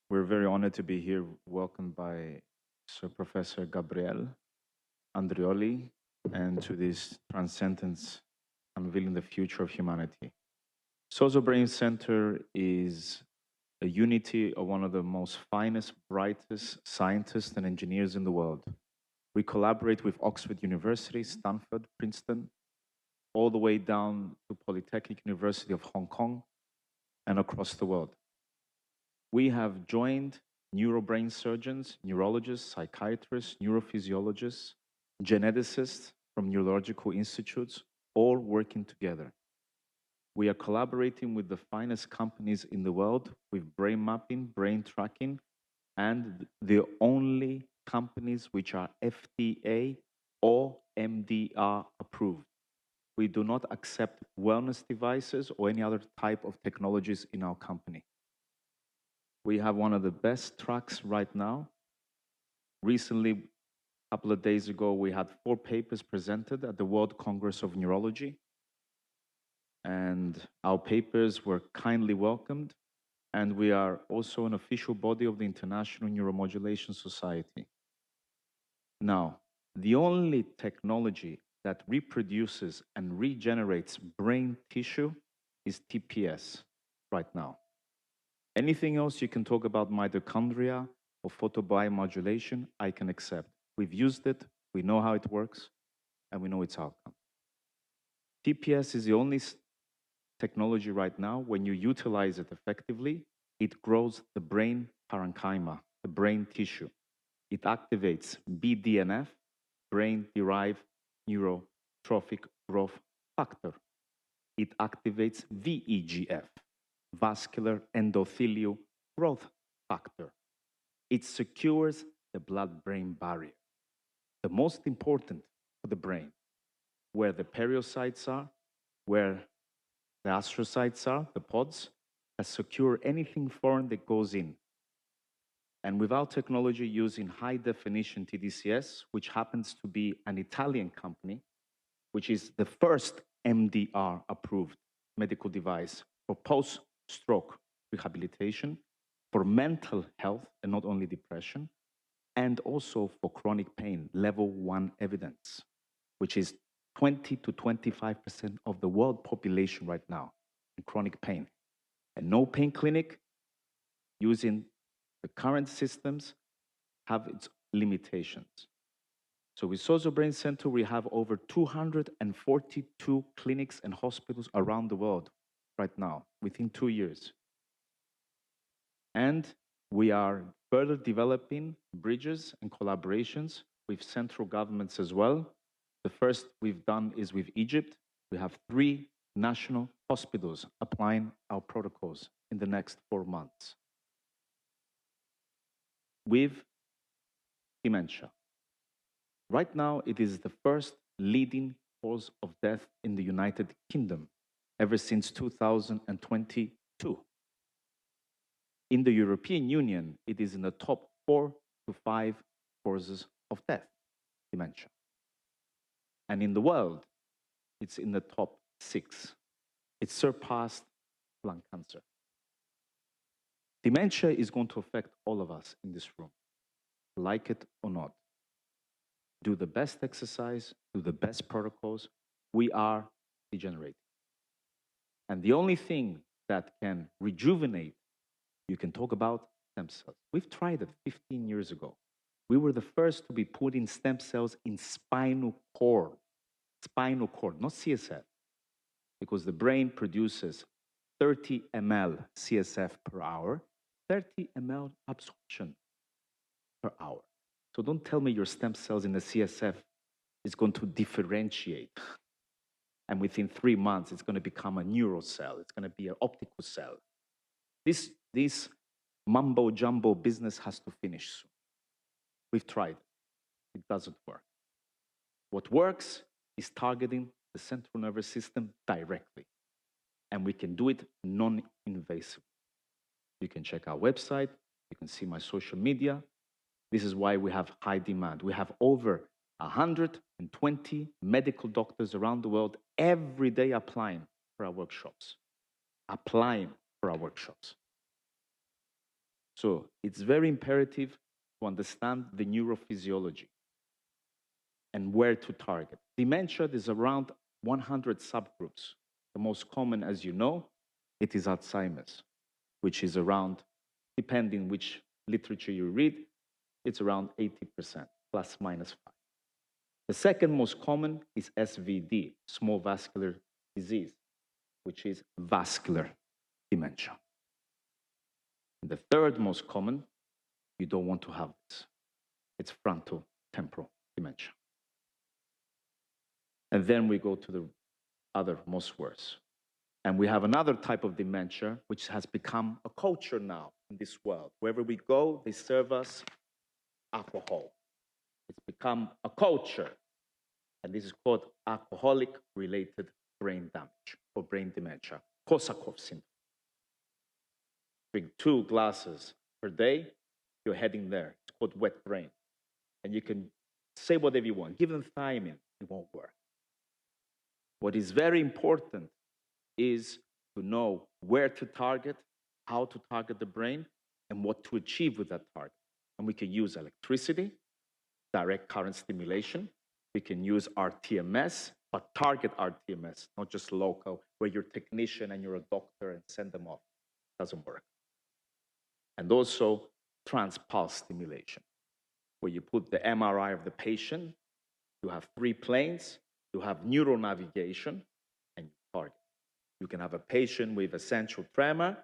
We're very honored to be here, welcomed by Sir Professor Gabriele Andrioli, and to this Transcendence, Unveiling the Future of Humanity. SOZÅ Brain Center is a unity of one of the most finest, brightest scientists and engineers in the world. We collaborate with Oxford University, Stanford, Princeton, all the way down to Polytechnic University of Hong Kong and across the world. We have joined neurobrain surgeons, neurologists, psychiatrists, neurophysiologists, geneticists from neurological institutes, all working together. We are collaborating with the finest companies in the world with brain mapping, brain tracking, and the only companies which are FDA or MDR approved. We do not accept wellness devices or any other type of technologies in our company. We have one of the best tracks right now. Recently, a couple of days ago, we had 4 papers presented at the World Congress of Neurology. And our papers were kindly welcomed. And we are also an official body of the International Neuromodulation Society. Now, the only technology that reproduces and regenerates brain tissue is TPS right now. Anything else you can talk about mitochondria or photobiomodulation, I can accept. We've used it, we know how it works, and we know its outcome. TPS is the only technology right now, when you utilize it effectively, it grows the brain parenchyma, the brain tissue. It activates BDNF, brain-derived neurotrophic growth factor. It activates VEGF, vascular endothelial growth factor. It secures the blood-brain barrier. The most important for the brain, where the periocytes are, where the astrocytes are, the pods, that secure anything foreign that goes in. And with our technology using high-definition TDCS, which happens to be an Italian company, which is the first MDR-approved medical device for post-stroke rehabilitation, for mental health and not only depression, and also for chronic pain, level 1 evidence, which is 20 to 25% of the world population right now in chronic pain. And no pain clinic using the current systems have its limitations. So with SOZÅ Brain Center, we have over 242 clinics and hospitals around the world right now, within 2 years. And we are further developing bridges and collaborations with central governments as well. The first we've done is with Egypt. We have 3 national hospitals applying our protocols in the next 4 months. With dementia. Right now, it is the first leading cause of death in the United Kingdom ever since 2022. In the European Union, it is in the top 4 to 5 causes of death, dementia. And in the world, it's in the top 6. It surpassed lung cancer. Dementia is going to affect all of us in this room, like it or not. Do the best exercise, do the best protocols. We are degenerating. And the only thing that can rejuvenate, you can talk about stem cells. We've tried it 15 years ago. We were the first to be putting stem cells in spinal cord, not CSF, because the brain produces 30 ml CSF per hour, 30 ml absorption per hour. So don't tell me your stem cells in the CSF is going to differentiate. And within 3 months, it's going to become a neurocell. It's going to be an optical cell. This mumbo-jumbo business has to finish soon. We've tried. It doesn't work. What works is targeting the central nervous system directly. And we can do it non-invasively. You can check our website. You can see my social media. This is why we have high demand. We have over 120 medical doctors around the world every day applying for our workshops. So it's very imperative to understand the neurophysiology and where to target. Dementia, there's around 100 subgroups. The most common, as you know, it is Alzheimer's, which is around, depending which literature you read, it's around 80%, plus minus 5. The second most common is SVD, small vascular disease, which is vascular dementia. And the third most common, you don't want to have this. It's frontotemporal dementia. And then we go to the other most worst. And we have another type of dementia, which has become a culture now in this world. Wherever we go, they serve us alcohol. It's become a culture. And this is called alcoholic-related brain damage or brain dementia, Korsakoff syndrome. Drink 2 glasses per day, you're heading there. It's called wet brain. And you can say whatever you want. Give them thiamine, it won't work. What is very important is to know where to target, how to target the brain, and what to achieve with that target. And we can use electricity, direct current stimulation. We can use RTMS, but target RTMS, not just local, where you're a technician and you're a doctor and send them off. It doesn't work. And also transpulse stimulation, where you put the MRI of the patient, you have 3 planes, you have neuronavigation, and you target. You can have a patient with essential tremor,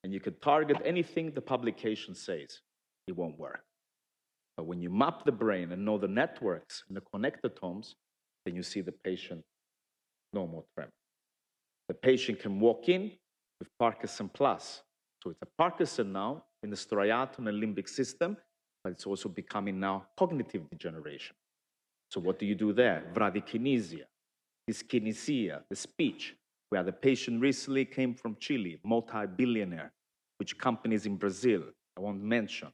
and you can target anything the publication says. It won't work. But when you map the brain and know the networks and the connectomes, then you see the patient no more tremor. The patient can walk in with Parkinson plus. So it's a Parkinson now in the striatum and limbic system, but it's also becoming now cognitive degeneration. So what do you do there? Bradykinesia, dyskinesia, the speech, where the patient recently came from Chile, multi-billionaire, which companies in Brazil, I won't mention.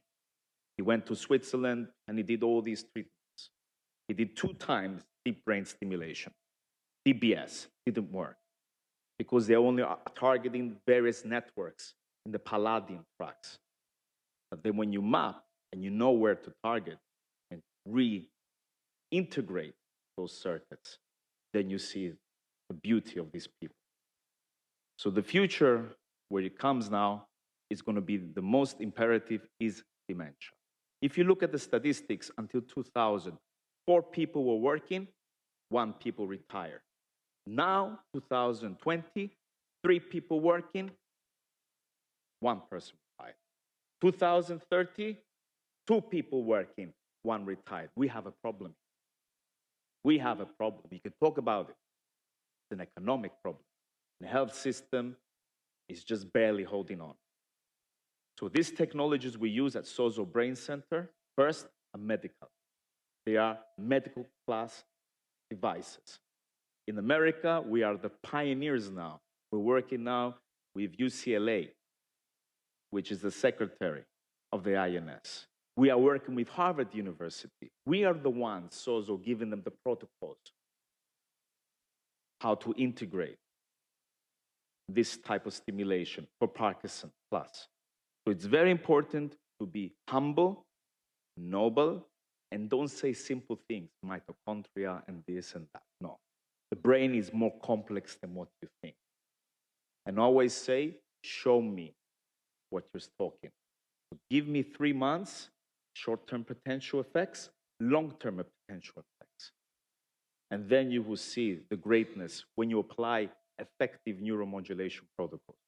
He went to Switzerland and he did all these treatments. He did 2 times deep brain stimulation. DBS didn't work because they're only targeting various networks in the Palladian tracts. But then when you map and you know where to target and reintegrate those circuits, then you see the beauty of these people. So the future, where it comes now, is going to be the most imperative is dementia. If you look at the statistics until 2000, 4 people were working, 1 people retired. Now, 2020, 3 people working, 1 person retired. 2030, 2 people working, 1 retired. We have a problem. We have a problem. We can talk about it. It's an economic problem. The health system is just barely holding on. So these technologies we use at SOZÅ Brain Center, first, are medical. They are medical class devices. In America, we are the pioneers now. We're working now with UCLA, which is the secretary of the INS. We are working with Harvard University. We are the ones, SOZÅ, giving them the protocols, how to integrate this type of stimulation for Parkinson plus. So it's very important to be humble, noble, and don't say simple things, mitochondria and this and that. No. The brain is more complex than what you think. And always say, show me what you're talking. So give me 3 months, short-term potential effects, long-term potential effects. And then you will see the greatness when you apply effective neuromodulation protocols.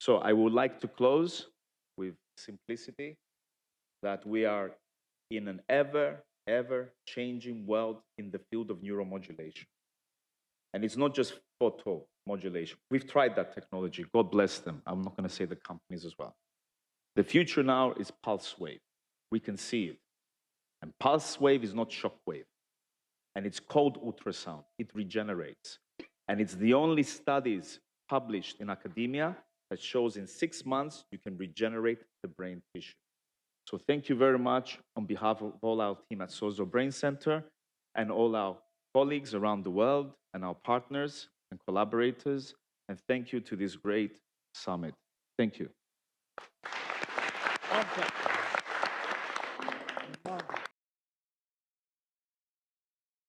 So I would like to close with simplicity, that we are in an ever changing world in the field of neuromodulation. And it's not just photo modulation. We've tried that technology. God bless them. I'm not going to say the companies as well. The future now is pulse wave. We can see it. And pulse wave is not shock wave. And it's called ultrasound. It regenerates. And it's the only studies published in academia that shows in 6 months you can regenerate the brain tissue. So thank you very much on behalf of all our team at SOZÅ Brain Center and all our colleagues around the world and our partners and collaborators. And thank you to this great summit. Thank you. Perfect.